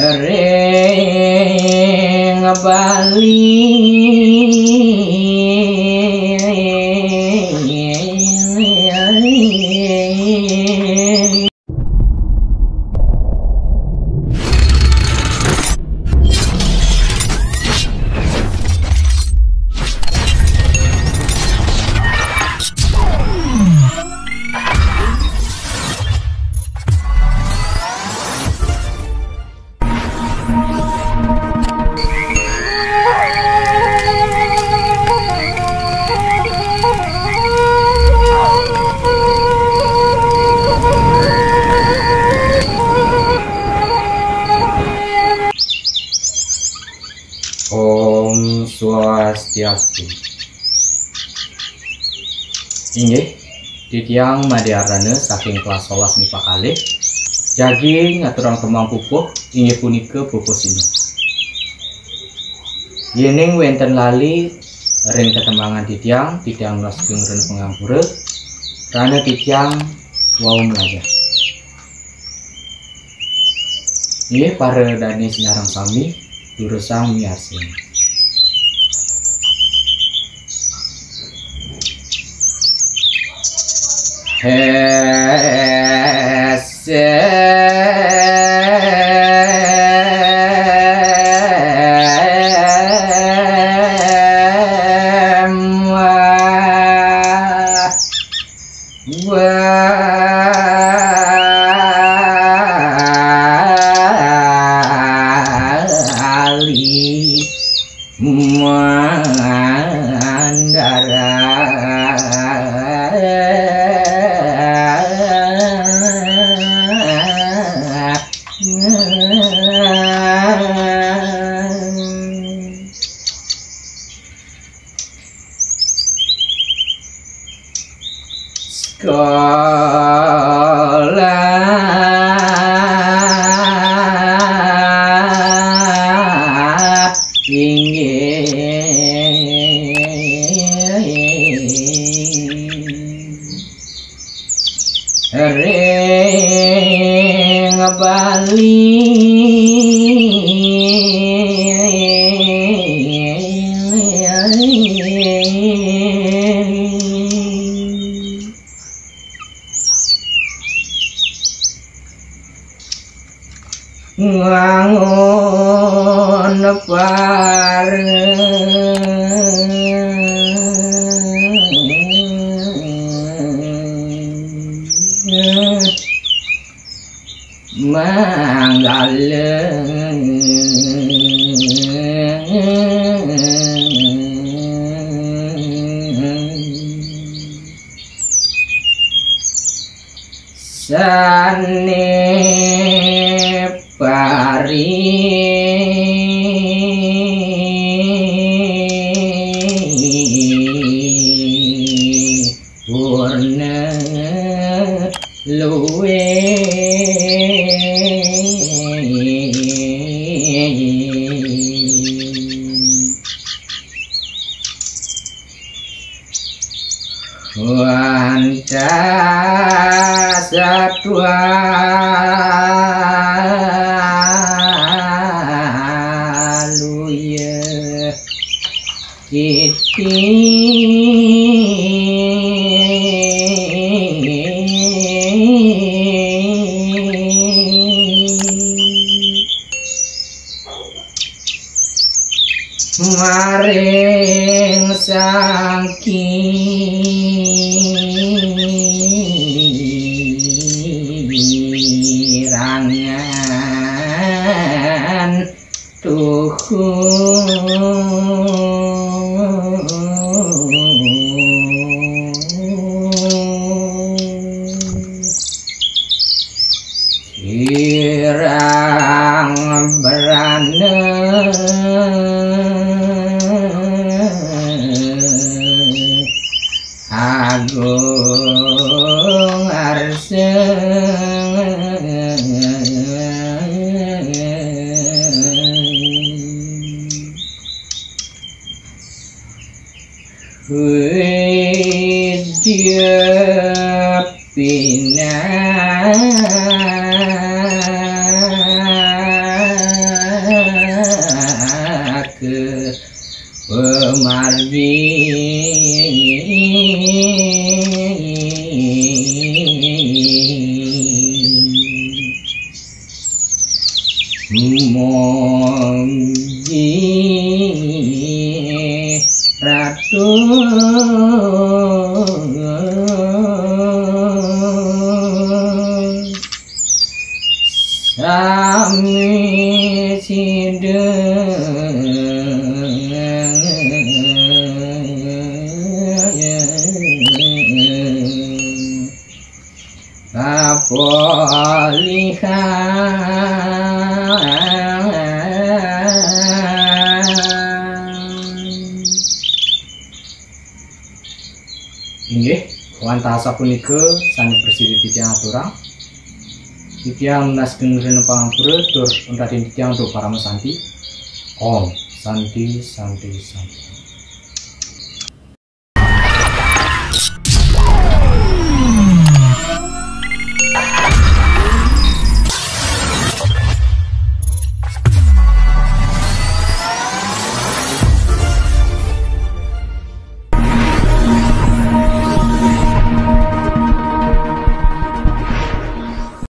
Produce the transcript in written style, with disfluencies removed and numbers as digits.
Ring Bali Om Swastiastu. Inggih, titiang Madhyarana saking kelas 11 MIPA kalih jagi ngaturang kemang pupuh inggih punika pupusina. Yening wenten lali ring ketembangan titiang lasking ren pengampura rana titiang wau melajar. Inggih para dani sinarang sami durusang miasin. Ring Bali ngangon Manggalen sane pari purna luwe wanta satwa luya kiti maring sakirangan tuhu kirang berane agung arse widya pinake pemardi mogi ratu sami sideng inggih wantah sapunika sami bersih titiang aturang titiang nasgeng rene pangampura tur untatin titiang untuk para mesanti om santi santi santi.